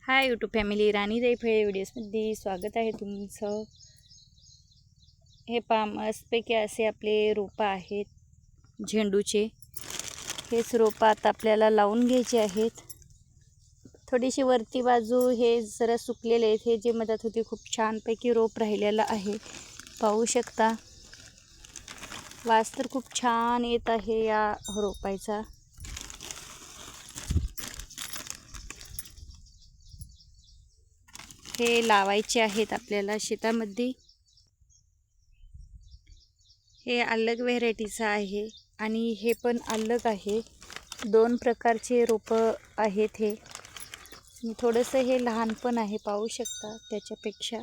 Hi YouTube family, राणी दैफळे व्हिडिओजमध्ये स्वागत आहे तुमचं. हे पहा, मस्तपैकी असे आपले रोपं आहेत झेंडूचे. हेच रोपं आता आपल्याला लावून घ्यायचे आहेत. थोडीशी वरती बाजू हे जरा सुकलेले आहेत. हे जे मदत होती खूप छानपैकी रोप राहिलेलं आहे, पाहू शकता. वास तर खूप छान येत आहे या रोपायचा. हे लावायचे आहेत आपल्याला शेतामध्ये. हे अलग व्हेरायटीचं आहे आणि हे पण अलग आहे. दोन प्रकारचे रोपं आहेत. हे थोडंसं हे लहान पण आहे, पाहू शकता. त्याच्यापेक्षा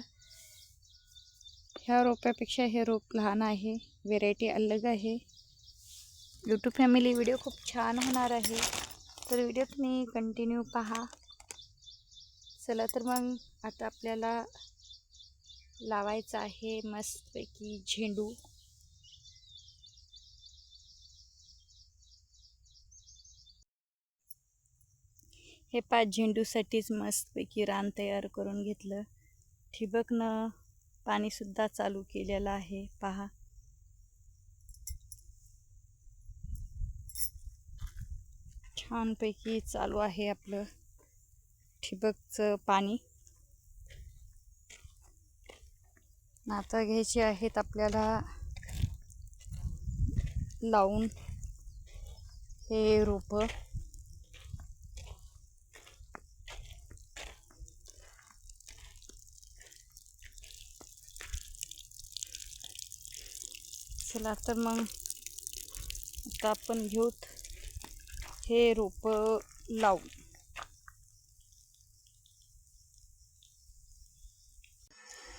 ह्या रोपापेक्षा हे रोप लहान आहे. व्हेरायटी अलग आहे. यूट्यूब फॅमिली, व्हिडिओ खूप छान होणार आहे, तर व्हिडिओ तुम्ही कंटिन्यू पहा. चला तर मग आता आपल्याला लावायचं आहे मस्तपैकी झेंडू. हे 5 झेंडूसाठीच मस्तपैकी रान तयार करून घेतलं. ठिबकनं पाणीसुद्धा चालू केलेलं आहे, पहा. छानपैकी चालू आहे आपलं ठिबकचं पाणी. आता घ्यायचे आहेत आपल्याला लावून हे रोपं. चला तर मग आता आपण घेऊत हे रोपं लावून.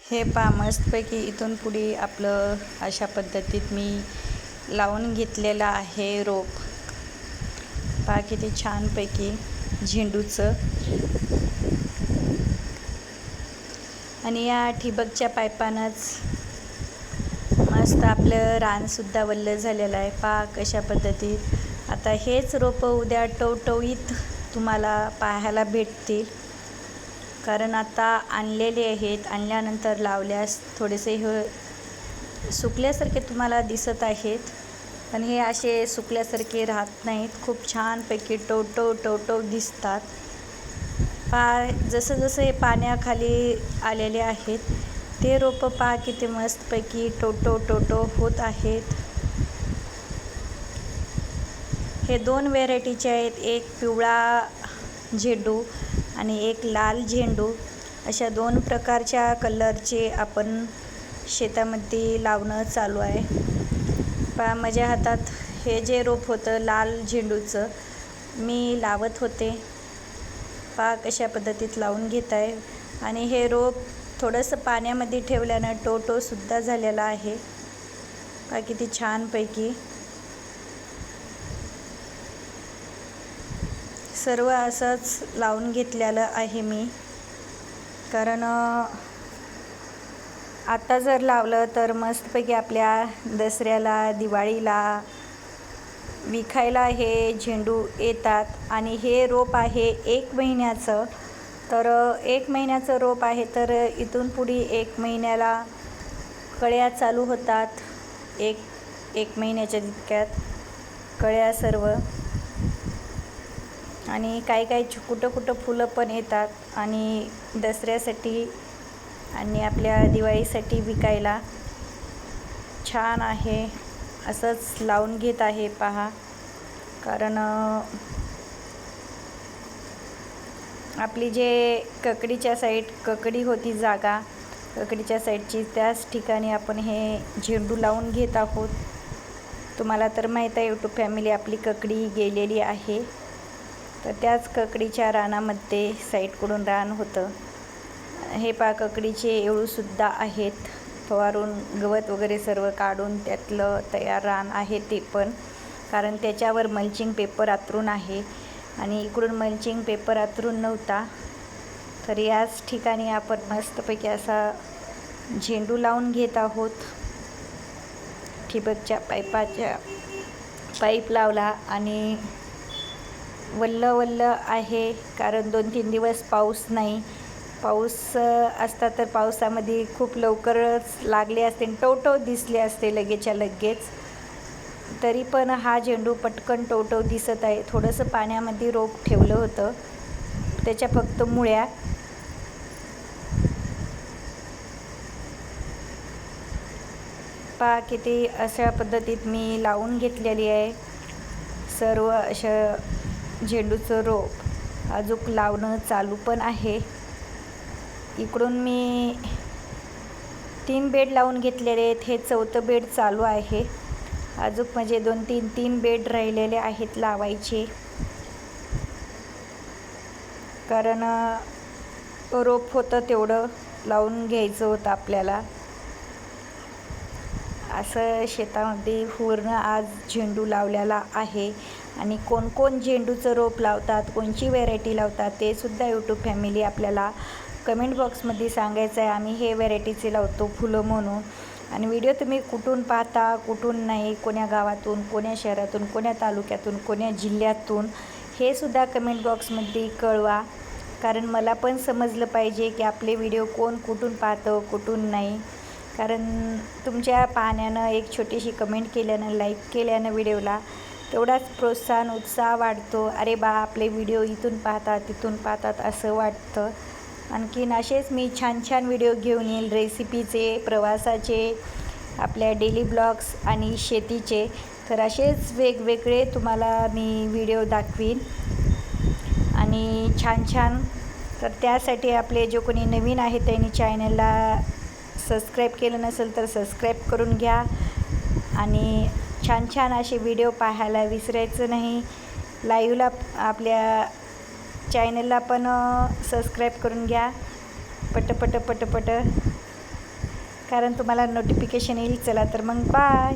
हे पहा, मस्तपैकी इथून पुढे आपलं अशा पद्धतीत मी लावून घेतलेलं आहे रोप. पहा किती छानपैकी झेंडूचं. आणि या ठिबकच्या पाईपानंच मस्त आपलं रानसुद्धा वल्ल झालेलं आहे. पहा कशा पद्धतीत. आता हेच रोपं उद्या टवटवीत तुम्हाला पाहायला भेटतील, कारण आता आणलेले आहेत. आणल्यानंतर लावल्यास थोडेसे हे सुकल्यासारखे तुम्हाला दिसत आहेत, पण हे असे सुकल्यासारखे राहत नाहीत. खूप छानपैकी टवटव दिसतात. पहा, जसं जसं हे पाण्याखाली आलेले आहेत ते रोपं पहा किती मस्तपैकी टवटव होत आहेत. हे 2 व्हेरायटीचे आहेत, एक पिवळा झेंडू आणि एक लाल झेंडू. अशा 2 प्रकारच्या कलरचे आपण शेतामध्ये लावणं चालू आहे. पहा, माझ्या हातात हे जे रोप होतं लाल झेंडूचं मी लावत होते. पहा कशा पद्धतीत लावून घेत आहे. आणि हे रोप थोडंसं पाण्यामध्ये ठेवल्यानं टवटवसुद्धा झालेलं आहे. पहा किती छानपैकी. सर्व असंच लावून घेतलेलं आहे मी, कारण आता जर लावलं तर मस्तपैकी आपल्या दसऱ्याला, दिवाळीला विकायला हे झेंडू येतात. आणि हे रोप आहे 1 महिन्याचं. तर 1 महिन्याचं रोप आहे, तर इथून पुढे 1 महिन्याला कळ्या चालू होतात. एक महिन्याच्या तितक्यात कळ्या सर्व. आणि काही कुठं फुलं पण येतात. आणि दसऱ्यासाठी आणि आपल्या दिवाळीसाठी विकायला छान आहे. असंच लावून घेत आहे पहा, कारण आपली जे ककडी होती जागा, ककडीच्या साईडची, त्याच ठिकाणी आपण हे झेंडू लावून घेत आहोत. तुम्हाला तर माहीत आहे यूट्यूब फॅमिली, आपली ककडी गेलेली आहे. तर त्याच ककडीच्या रानामध्ये साईडकडून रान होतं. हे पहा, ककडीचे एवढूसुद्धा आहेत. फवारून गवत वगैरे सर्व काढून त्यातलं तयार रान आहे ते पण, कारण त्याच्यावर मल्चिंग पेपर अंथरून आहे आणि इकडून मल्चिंग पेपर अंथरून नव्हता. तर याच ठिकाणी आपण मस्तपैकी असा झेंडू लावून घेत आहोत. ठिबकच्या पाईप लावला आणि वल्ल वल्ल आहे, कारण 2-3 दिवस पाऊस नाही. पाऊस असता तर पावसामध्ये खूप लवकरच लागले असते, टवटव दिसले असते लगेचच्या लगेच. तरी पण हा झेंडू पटकन टवटव दिसत आहे. थोडंसं पाण्यामध्ये रोप ठेवलं होतं, त्याच्या फक्त मुळ्या. पहा किती अशा पद्धतीत मी लावून घेतलेली आहे सर्व अशा झेंडूचं रोप. अजून लावणं चालू पण आहे. इकडून मी 3 बेड लावून घेतलेले आहेत. हे 4थं बेड चालू आहे. अजून म्हणजे 2-3 बेड राहिलेले आहेत लावायचे, कारण रोप होतं तेवढं लावून घ्यायचं होतं आपल्याला. असं शेतामध्ये पूर्ण आज झेंडू लावलेला आहे. आणि कोण झेंडूचं रोप लावतात, कोणची व्हेरायटी लावतात, ते सुद्धा यूट्यूब फॅमिली आपल्याला कमेंट बॉक्समध्ये सांगायचं आहे. आम्ही हे व्हेरायटीचे लावतो फुलं म्हणून. आणि व्हिडिओ तुम्ही कुठून पाहता, कुठून नाही, कोण्या गावातून, कोण्या शहरातून, कोण्या तालुक्यातून, कोण्या जिल्ह्यातून, हे सुद्धा कमेंट बॉक्समध्ये कळवा, कारण मला पण समजलं पाहिजे की आपले व्हिडिओ कोण कुठून पाहतं, कुठून नाही. कारण तुमच्या पाहण्यानं, एक छोटीशी कमेंट केल्यानं, लाईक केल्यानं व्हिडिओला तेवढाच प्रोत्साहन, उत्साह वाढतो. अरे बा, आपले व्हिडिओ इथून पाहतात, तिथून पाहतात असं वाटतं. आणखीन असेच मी छान छान व्हिडिओ घेऊन येईल, रेसिपीचे, प्रवासाचे, आपल्या डेली ब्लॉग्स आणि शेतीचे. तर असेच वेगवेगळे तुम्हाला मी व्हिडिओ दाखवीन आणि छान छान. तर त्यासाठी आपले जो कोणी नवीन आहे त्यांनी चॅनलला सबस्क्राईब केलं नसेल तर सबस्क्राईब करून घ्या. आणि छान छान असे व्हिडिओ पाहायला विसरायचं नाही. लाईव्हला आपल्या चॅनलला पण सबस्क्राईब करून घ्या पट, कारण तुम्हाला नोटिफिकेशन येईल. चला तर मग बाय.